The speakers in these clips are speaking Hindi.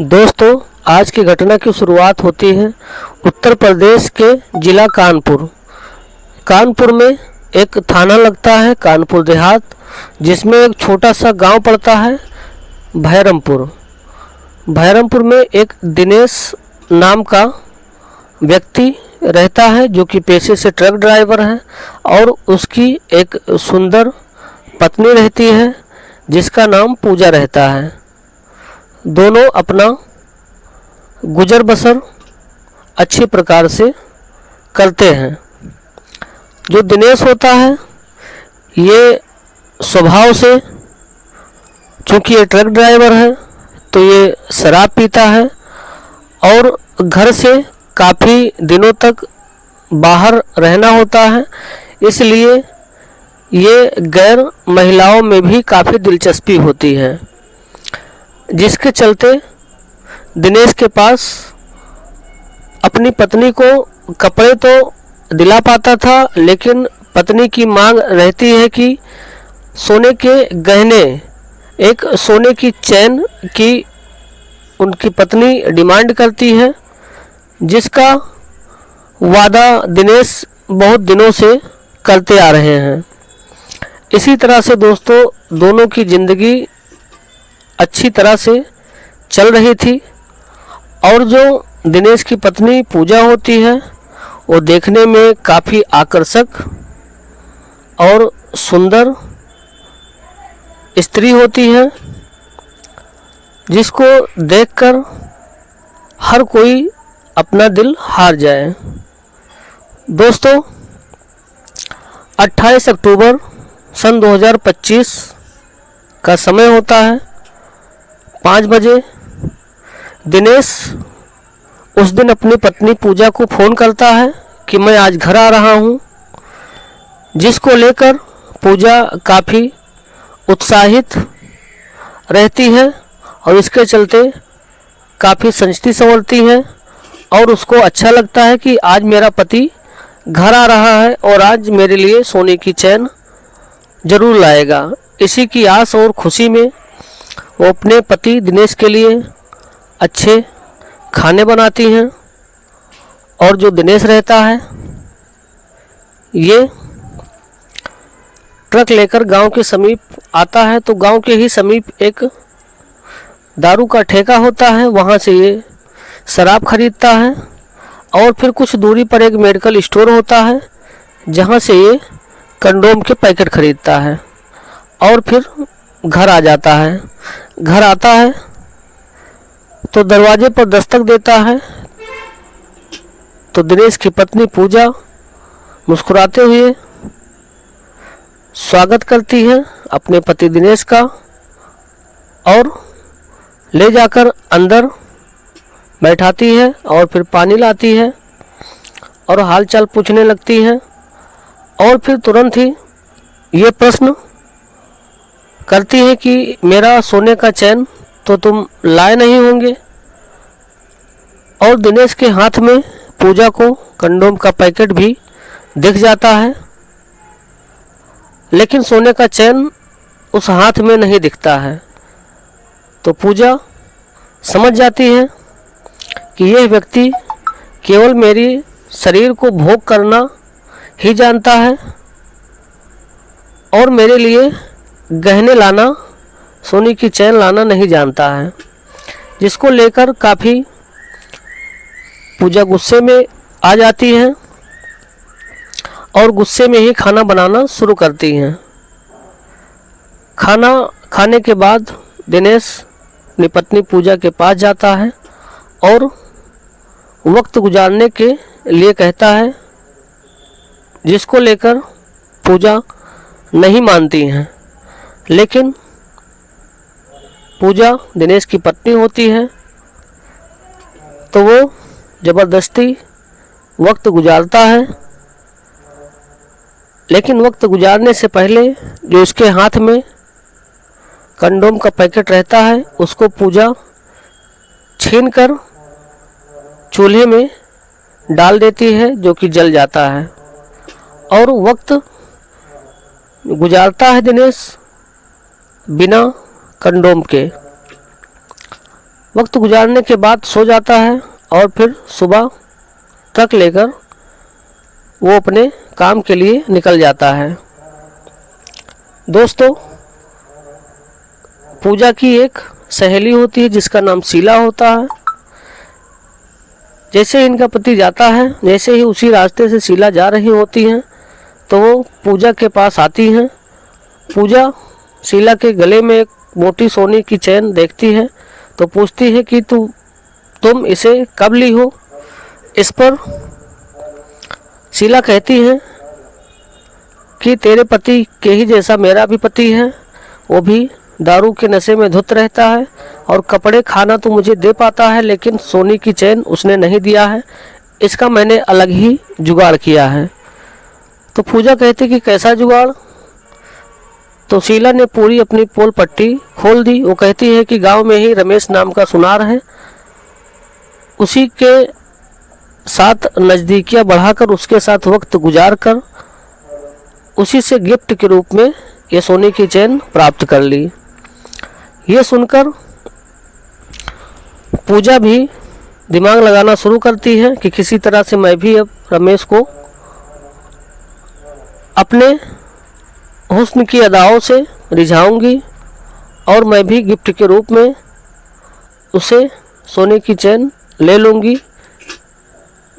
दोस्तों, आज की घटना की शुरुआत होती है उत्तर प्रदेश के ज़िला कानपुर में एक थाना लगता है कानपुर देहात, जिसमें एक छोटा सा गांव पड़ता है भैरमपुर में एक दिनेश नाम का व्यक्ति रहता है, जो कि पेशे से ट्रक ड्राइवर है और उसकी एक सुंदर पत्नी रहती है जिसका नाम पूजा रहता है। दोनों अपना गुजर बसर अच्छी प्रकार से करते हैं। जो दिनेश होता है ये स्वभाव से, चूँकि ये ट्रक ड्राइवर है तो ये शराब पीता है और घर से काफ़ी दिनों तक बाहर रहना होता है, इसलिए ये गैर महिलाओं में भी काफ़ी दिलचस्पी होती है, जिसके चलते दिनेश के पास अपनी पत्नी को कपड़े तो दिला पाता था, लेकिन पत्नी की मांग रहती है कि सोने के गहने, एक सोने की चैन की उनकी पत्नी डिमांड करती है, जिसका वादा दिनेश बहुत दिनों से करते आ रहे हैं। इसी तरह से दोस्तों दोनों की ज़िंदगी अच्छी तरह से चल रही थी और जो दिनेश की पत्नी पूजा होती है वो देखने में काफ़ी आकर्षक और सुंदर स्त्री होती है, जिसको देखकर हर कोई अपना दिल हार जाए। दोस्तों 28 अक्टूबर सन 2025 का समय होता है 5 बजे। दिनेश उस दिन अपनी पत्नी पूजा को फ़ोन करता है कि मैं आज घर आ रहा हूँ, जिसको लेकर पूजा काफ़ी उत्साहित रहती है और इसके चलते काफ़ी संजती संवरती है और उसको अच्छा लगता है कि आज मेरा पति घर आ रहा है और आज मेरे लिए सोने की चैन ज़रूर लाएगा। इसी की आस और खुशी में वो अपने पति दिनेश के लिए अच्छे खाने बनाती हैं और जो दिनेश रहता है ये ट्रक लेकर गांव के समीप आता है, तो गांव के ही समीप एक दारू का ठेका होता है, वहां से ये शराब खरीदता है और फिर कुछ दूरी पर एक मेडिकल स्टोर होता है जहां से ये कंडोम के पैकेट खरीदता है और फिर घर आ जाता है। घर आता है तो दरवाजे पर दस्तक देता है तो दिनेश की पत्नी पूजा मुस्कुराते हुए स्वागत करती है अपने पति दिनेश का और ले जाकर अंदर बैठाती है और फिर पानी लाती है और हालचाल पूछने लगती है और फिर तुरंत ही ये प्रश्न करती है कि मेरा सोने का चैन तो तुम लाए नहीं होंगे। और दिनेश के हाथ में पूजा को कंडोम का पैकेट भी दिख जाता है, लेकिन सोने का चैन उस हाथ में नहीं दिखता है। तो पूजा समझ जाती है कि यह व्यक्ति केवल मेरी शरीर को भोग करना ही जानता है और मेरे लिए गहने लाना, सोने की चैन लाना नहीं जानता है, जिसको लेकर काफ़ी पूजा गुस्से में आ जाती है और गुस्से में ही खाना बनाना शुरू करती हैं। खाना खाने के बाद दिनेश अपनी पत्नी पूजा के पास जाता है और वक्त गुजारने के लिए कहता है, जिसको लेकर पूजा नहीं मानती हैं, लेकिन पूजा दिनेश की पत्नी होती है तो वो ज़बरदस्ती वक्त गुजारता है। लेकिन वक्त गुजारने से पहले जो उसके हाथ में कंडोम का पैकेट रहता है उसको पूजा छीनकर चूल्हे में डाल देती है, जो कि जल जाता है और वक्त गुजारता है दिनेश बिना कंडोम के। वक्त गुजारने के बाद सो जाता है और फिर सुबह ट्रक लेकर वो अपने काम के लिए निकल जाता है। दोस्तों, पूजा की एक सहेली होती है जिसका नाम शीला होता है। जैसे इनका पति जाता है, जैसे ही उसी रास्ते से शीला जा रही होती हैं तो वो पूजा के पास आती हैं। पूजा शीला के गले में एक मोटी सोने की चैन देखती है तो पूछती है कि तुम इसे कब ली हो। इस पर शीला कहती है कि तेरे पति के ही जैसा मेरा भी पति है, वो भी दारू के नशे में धुत रहता है और कपड़े खाना तो मुझे दे पाता है, लेकिन सोने की चैन उसने नहीं दिया है। इसका मैंने अलग ही जुगाड़ किया है। तो पूजा कहती कि कैसा जुगाड़। तो शीला ने पूरी अपनी पोल पट्टी खोल दी। वो कहती है कि गांव में ही रमेश नाम का सुनार है, उसी के साथ नज़दीकियाँ बढ़ाकर उसके साथ वक्त गुजार कर उसी से गिफ्ट के रूप में ये सोने की चैन प्राप्त कर ली। ये सुनकर पूजा भी दिमाग लगाना शुरू करती है कि किसी तरह से मैं भी अब रमेश को अपने हुस्न की अदाओं से रिझाऊंगी और मैं भी गिफ्ट के रूप में उसे सोने की चैन ले लूँगी।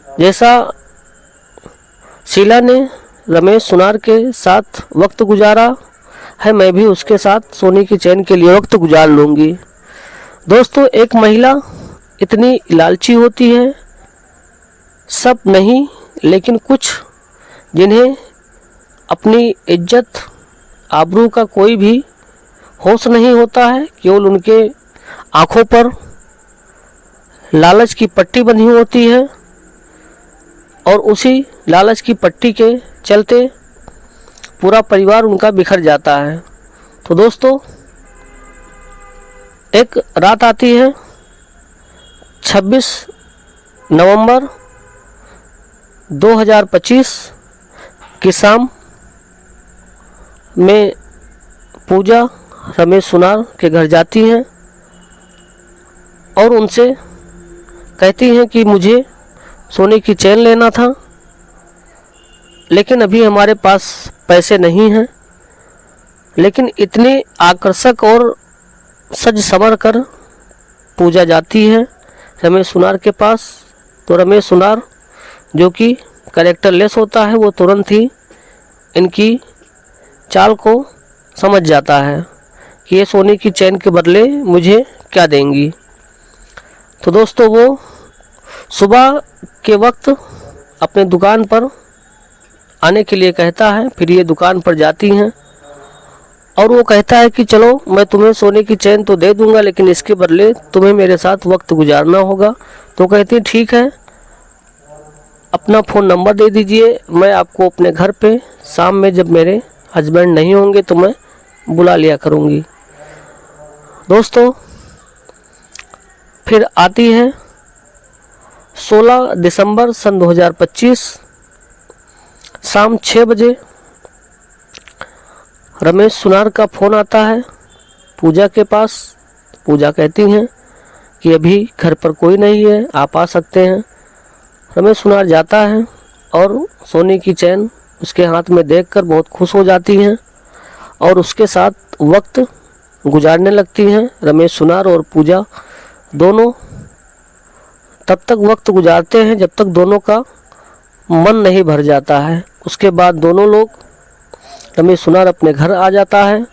जैसा शीला ने रमेश सुनार के साथ वक्त गुजारा है, मैं भी उसके साथ सोने की चैन के लिए वक्त गुजार लूँगी। दोस्तों, एक महिला इतनी लालची होती है, सब नहीं लेकिन कुछ, जिन्हें अपनी इज्जत आबरू का कोई भी होश नहीं होता है। केवल उनके आँखों पर लालच की पट्टी बंधी होती है और उसी लालच की पट्टी के चलते पूरा परिवार उनका बिखर जाता है। तो दोस्तों, एक रात आती है 26 नवंबर 2025 की शाम में पूजा रमेश सुनार के घर जाती हैं और उनसे कहती हैं कि मुझे सोने की चैन लेना था, लेकिन अभी हमारे पास पैसे नहीं हैं। लेकिन इतने आकर्षक और सज संवर कर पूजा जाती है रमेश सुनार के पास। तो रमेश सुनार, जो कि कैरेक्टर लेस होता है, वो तुरंत ही इनकी चाल को समझ जाता है कि ये सोने की चैन के बदले मुझे क्या देंगी। तो दोस्तों, वो सुबह के वक्त अपने दुकान पर आने के लिए कहता है। फिर ये दुकान पर जाती हैं और वो कहता है कि चलो मैं तुम्हें सोने की चैन तो दे दूंगा, लेकिन इसके बदले तुम्हें मेरे साथ वक्त गुजारना होगा। तो कहती है ठीक है, अपना फ़ोन नंबर दे दीजिए, मैं आपको अपने घर पे शाम में जब मेरे हस्बैंड नहीं होंगे तो मैं बुला लिया करूँगी। दोस्तों, फिर आती है 16 दिसंबर सन 2025 शाम 6 बजे रमेश सुनार का फ़ोन आता है पूजा के पास। पूजा कहती हैं कि अभी घर पर कोई नहीं है, आप आ सकते हैं। रमेश सुनार जाता है और सोने की चैन उसके हाथ में देखकर बहुत खुश हो जाती हैं और उसके साथ वक्त गुजारने लगती हैं। रमेश सुनार और पूजा दोनों तब तक वक्त गुजारते हैं जब तक दोनों का मन नहीं भर जाता है। उसके बाद दोनों लोग, रमेश सुनार अपने घर आ जाता है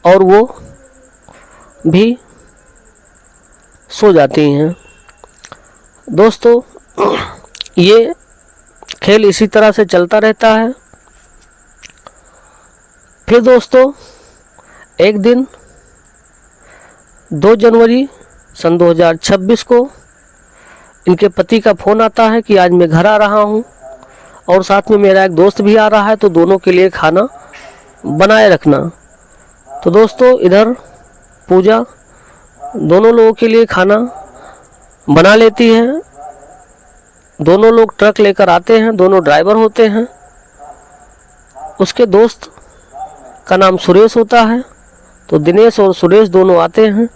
और वो भी सो जाती हैं। दोस्तों, ये खेल इसी तरह से चलता रहता है। फिर दोस्तों, एक दिन 2 जनवरी सन 2026 को इनके पति का फ़ोन आता है कि आज मैं घर आ रहा हूँ और साथ में मेरा एक दोस्त भी आ रहा है, तो दोनों के लिए खाना बनाए रखना। तो दोस्तों, इधर पूजा दोनों लोगों के लिए खाना बना लेती है। दोनों लोग ट्रक लेकर आते हैं, दोनों ड्राइवर होते हैं। उसके दोस्त का नाम सुरेश होता है। तो दिनेश और सुरेश दोनों आते हैं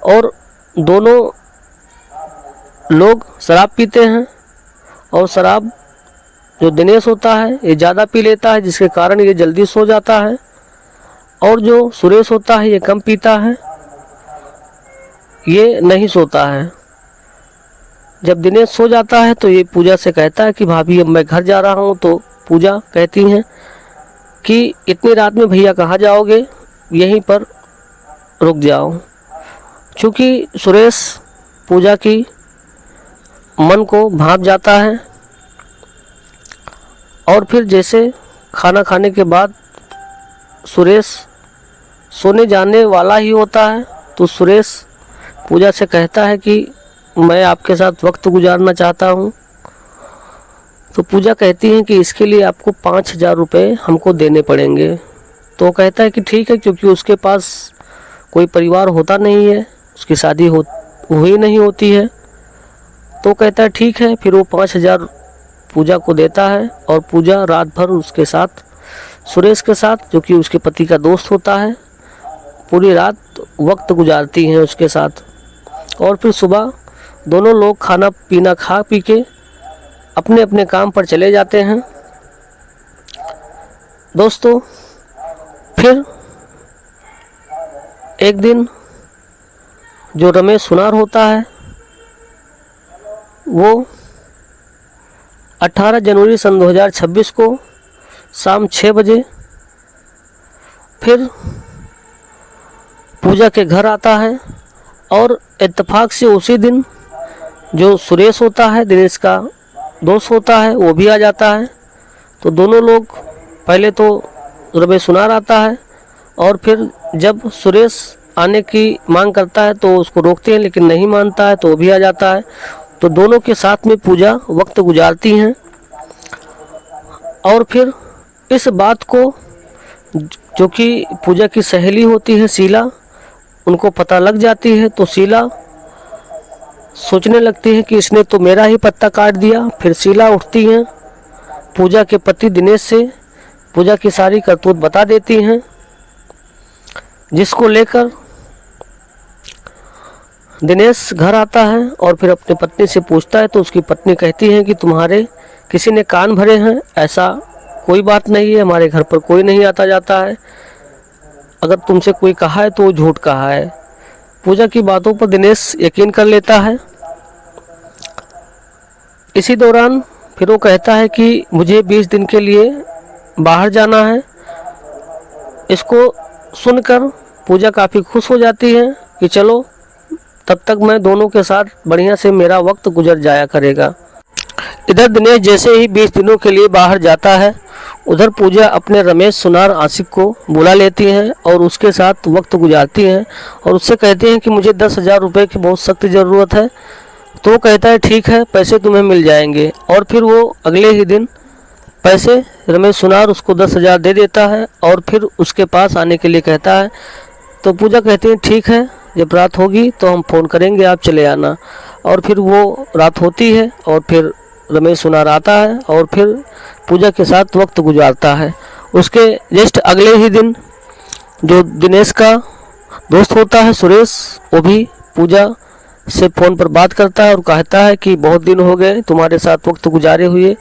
और दोनों लोग शराब पीते हैं और शराब जो दिनेश होता है ये ज़्यादा पी लेता है, जिसके कारण ये जल्दी सो जाता है, और जो सुरेश होता है ये कम पीता है, ये नहीं सोता है। जब दिनेश सो जाता है तो ये पूजा से कहता है कि भाभी अब मैं घर जा रहा हूँ। तो पूजा कहती हैं कि इतनी रात में भैया कहाँ जाओगे, यहीं पर रुक जाओ। चूँकि सुरेश पूजा की मन को भांप जाता है और फिर जैसे खाना खाने के बाद सुरेश सोने जाने वाला ही होता है तो सुरेश पूजा से कहता है कि मैं आपके साथ वक्त गुजारना चाहता हूँ। तो पूजा कहती है कि इसके लिए आपको 5,000 रुपये हमको देने पड़ेंगे। तो कहता है कि ठीक है, क्योंकि उसके पास कोई परिवार होता नहीं है, उसकी शादी हुई नहीं होती है। तो कहता है ठीक है। फिर वो 5,000 पूजा को देता है और पूजा रात भर उसके साथ, सुरेश के साथ, जो कि उसके पति का दोस्त होता है, पूरी रात वक्त गुजारती हैं उसके साथ। और फिर सुबह दोनों लोग खाना पीना खा पी के अपने अपने काम पर चले जाते हैं। दोस्तों, फिर एक दिन जो रमेश सुनार होता है वो 18 जनवरी सन 2026 को शाम 6 बजे फिर पूजा के घर आता है, और इत्तेफाक से उसी दिन जो सुरेश होता है, दिनेश का दोस्त होता है, वो भी आ जाता है। तो दोनों लोग, पहले तो रमेश सुनार आता है और फिर जब सुरेश आने की मांग करता है तो उसको रोकते हैं, लेकिन नहीं मानता है तो वो भी आ जाता है। तो दोनों के साथ में पूजा वक्त गुजारती हैं। और फिर इस बात को जो कि पूजा की सहेली होती है शीला, उनको पता लग जाती है। तो शीला सोचने लगती है कि इसने तो मेरा ही पत्ता काट दिया। फिर शीला उठती हैं, पूजा के पति दिनेश से पूजा की सारी करतूत बता देती हैं, जिसको लेकर दिनेश घर आता है और फिर अपनी पत्नी से पूछता है। तो उसकी पत्नी कहती है कि तुम्हारे किसी ने कान भरे हैं, ऐसा कोई बात नहीं है, हमारे घर पर कोई नहीं आता जाता है, अगर तुमसे कोई कहा है तो वो झूठ कहा है। पूजा की बातों पर दिनेश यकीन कर लेता है। इसी दौरान फिर वो कहता है कि मुझे 20 दिन के लिए बाहर जाना है। इसको सुनकर पूजा काफ़ी खुश हो जाती है कि चलो, तब तक मैं दोनों के साथ बढ़िया से मेरा वक्त गुजर जाया करेगा। इधर दिनेश जैसे ही 20 दिनों के लिए बाहर जाता है, उधर पूजा अपने रमेश सुनार आशिक को बुला लेती हैं और उसके साथ वक्त गुजारती हैं और उससे कहती हैं कि मुझे 10,000 रुपये की बहुत सख्त ज़रूरत है। तो वो कहता है ठीक है, पैसे तुम्हें मिल जाएंगे। और फिर वो अगले ही दिन पैसे रमेश सुनार उसको 10,000 दे देता है और फिर उसके पास आने के लिए कहता है। तो पूजा कहती है ठीक है, जब रात होगी तो हम फ़ोन करेंगे, आप चले आना। और फिर वो रात होती है और फिर रमेश सुनार आता है और फिर पूजा के साथ वक्त गुजारता है। उसके जस्ट अगले ही दिन जो दिनेश का दोस्त होता है सुरेश, वो भी पूजा से फ़ोन पर बात करता है और कहता है कि बहुत दिन हो गए तुम्हारे साथ वक्त गुजारे हुए,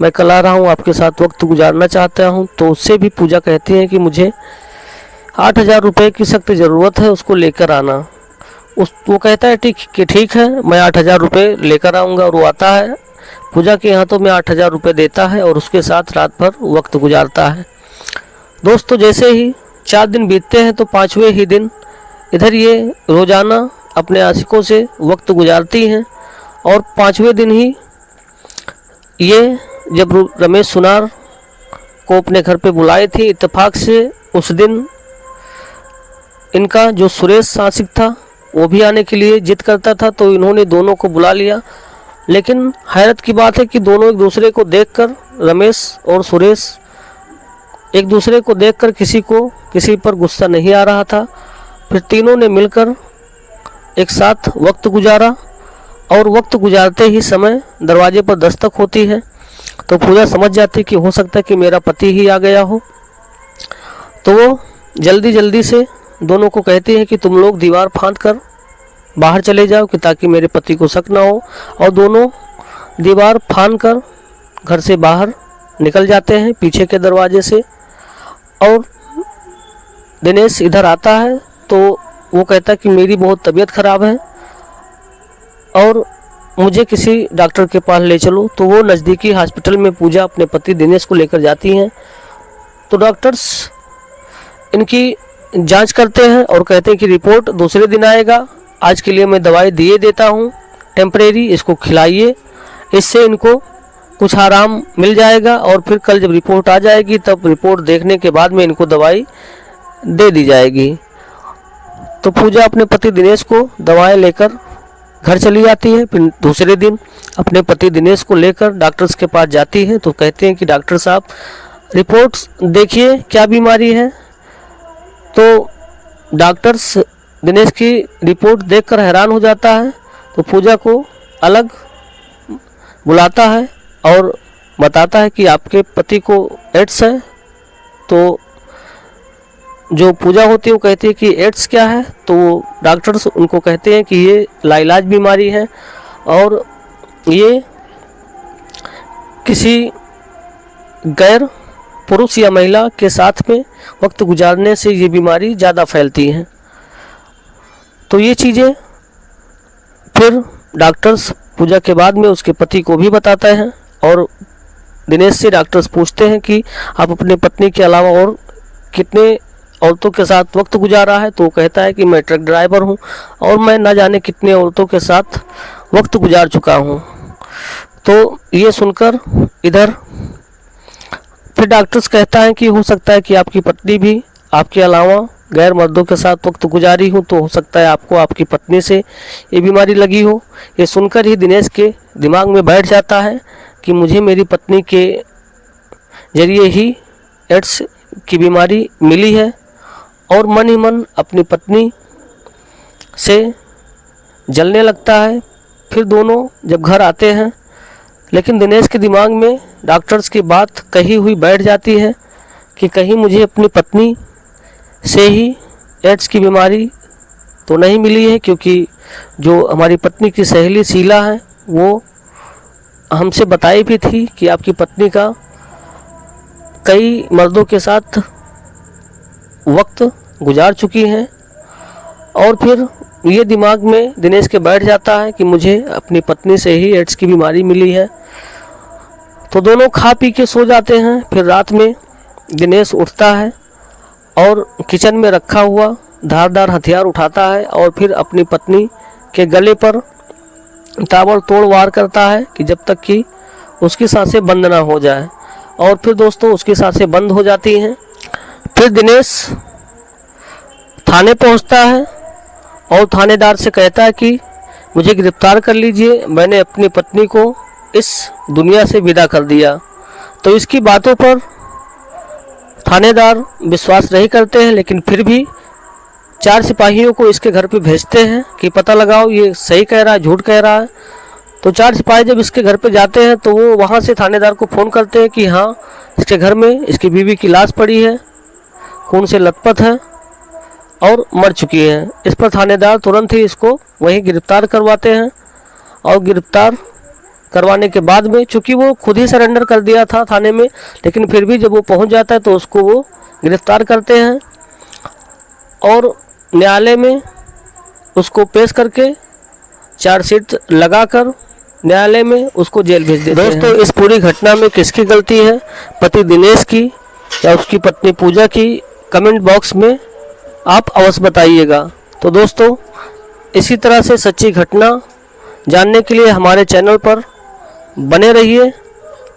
मैं कल आ रहा हूँ, आपके साथ वक्त गुजारना चाहता हूँ। तो उससे भी पूजा कहती है कि मुझे 8,000 रुपये की सख्त ज़रूरत है, उसको लेकर आना। वो कहता है ठीक है, मैं 8,000 रुपये लेकर आऊँगा। और वो आता है पूजा के यहाँ, तो मैं 8,000 रुपये देता है और उसके साथ रात भर वक्त गुजारता है। दोस्तों, जैसे ही 4 दिन बीतते हैं तो 5वें ही दिन इधर ये रोज़ाना अपने आशिकों से वक्त गुजारती हैं। और 5वें दिन ही ये जब रमेश सुनार को अपने घर पे बुलाए थे, इत्तेफाक से उस दिन इनका जो सुरेश आशिक था वो भी आने के लिए जिद करता था, तो इन्होंने दोनों को बुला लिया। लेकिन हैरत की बात है कि दोनों एक दूसरे को देखकर, रमेश और सुरेश एक दूसरे को देखकर किसी पर गुस्सा नहीं आ रहा था। फिर तीनों ने मिलकर एक साथ वक्त गुजारा और वक्त गुजारते ही समय दरवाजे पर दस्तक होती है। तो पूजा समझ जाती कि हो सकता है कि मेरा पति ही आ गया हो। तो वो जल्दी से दोनों को कहती है कि तुम लोग दीवार फांद कर बाहर चले जाओ कि ताकि मेरे पति को शक ना हो। और दोनों दीवार फांद कर घर से बाहर निकल जाते हैं पीछे के दरवाजे से। और दिनेश इधर आता है तो वो कहता है कि मेरी बहुत तबीयत ख़राब है और मुझे किसी डॉक्टर के पास ले चलो। तो वो नज़दीकी हॉस्पिटल में पूजा अपने पति दिनेश को लेकर जाती हैं। तो डॉक्टर्स इनकी जांच करते हैं और कहते हैं कि रिपोर्ट दूसरे दिन आएगा, आज के लिए मैं दवाई दिए देता हूँ टेम्परेरी, इसको खिलाइए, इससे इनको कुछ आराम मिल जाएगा और फिर कल जब रिपोर्ट आ जाएगी तब रिपोर्ट देखने के बाद में इनको दवाई दे दी जाएगी। तो पूजा अपने पति दिनेश को दवाएं लेकर घर चली जाती है। फिर दूसरे दिन अपने पति दिनेश को लेकर डॉक्टर्स के पास जाती है। तो कहते हैं कि डॉक्टर साहब रिपोर्ट्स देखिए क्या बीमारी है। तो डॉक्टर्स दिनेश की रिपोर्ट देखकर हैरान हो जाता है। तो पूजा को अलग बुलाता है और बताता है कि आपके पति को एड्स है। तो जो पूजा होती है वो कहती है कि एड्स क्या है। तो डॉक्टर्स उनको कहते हैं कि ये लाइलाज बीमारी है और ये किसी गैर पुरुष या महिला के साथ में वक्त गुजारने से ये बीमारी ज़्यादा फैलती है। तो ये चीज़ें फिर डॉक्टर्स पूजा के बाद में उसके पति को भी बताते हैं और दिनेश से डॉक्टर्स पूछते हैं कि आप अपने पत्नी के अलावा और कितने औरतों के साथ वक्त गुजारा है। तो वो कहता है कि मैं ट्रक ड्राइवर हूँ और मैं ना जाने कितने औरतों के साथ वक्त गुजार चुका हूँ। तो ये सुनकर इधर फिर डॉक्टर्स कहता है कि हो सकता है कि आपकी पत्नी भी आपके अलावा गैर मर्दों के साथ वक्त गुजारी हो, तो हो सकता है आपको आपकी पत्नी से ये बीमारी लगी हो। ये सुनकर ही दिनेश के दिमाग में बैठ जाता है कि मुझे मेरी पत्नी के जरिए ही एड्स की बीमारी मिली है और मन ही मन अपनी पत्नी से जलने लगता है। फिर दोनों जब घर आते हैं लेकिन दिनेश के दिमाग में डॉक्टर्स की बात कही हुई बैठ जाती है कि कहीं मुझे अपनी पत्नी से ही एड्स की बीमारी तो नहीं मिली है, क्योंकि जो हमारी पत्नी की सहेली शीला है वो हमसे बताई भी थी कि आपकी पत्नी का कई मर्दों के साथ वक्त गुजार चुकी हैं। और फिर ये दिमाग में दिनेश के बैठ जाता है कि मुझे अपनी पत्नी से ही एड्स की बीमारी मिली है। तो दोनों खा पी के सो जाते हैं। फिर रात में दिनेश उठता है और किचन में रखा हुआ धारदार हथियार उठाता है और फिर अपनी पत्नी के गले पर ताबड़तोड़ वार करता है कि जब तक कि उसकी सांसें बंद ना हो जाए। और फिर दोस्तों उसकी सांसें बंद हो जाती हैं। फिर दिनेश थाने पहुंचता है और थानेदार से कहता है कि मुझे गिरफ्तार कर लीजिए, मैंने अपनी पत्नी को इस दुनिया से विदा कर दिया। तो इसकी बातों पर थानेदार विश्वास नहीं करते हैं, लेकिन फिर भी 4 सिपाहियों को इसके घर पे भेजते हैं कि पता लगाओ ये सही कह रहा है झूठ कह रहा है। तो 4 सिपाही जब इसके घर पे जाते हैं तो वो वहाँ से थानेदार को फ़ोन करते हैं कि हाँ इसके घर में इसकी बीवी की लाश पड़ी है, खून से लथपथ है और मर चुकी है। इस पर थानेदार तुरंत ही इसको वहीं गिरफ्तार करवाते हैं। और गिरफ्तार करवाने के बाद में चूँकि वो खुद ही सरेंडर कर दिया था थाने में, लेकिन फिर भी जब वो पहुंच जाता है तो उसको वो गिरफ्तार करते हैं और न्यायालय में उसको पेश करके चार्जशीट लगाकर न्यायालय में उसको जेल भेज देते हैं। दोस्तों इस पूरी घटना में किसकी गलती है, पति दिनेश की या उसकी पत्नी पूजा की, कमेंट बॉक्स में आप अवश्य बताइएगा। तो दोस्तों इसी तरह से सच्ची घटना जानने के लिए हमारे चैनल पर बने रहिए।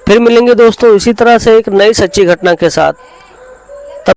फिर मिलेंगे दोस्तों इसी तरह से एक नई सच्ची घटना के साथ।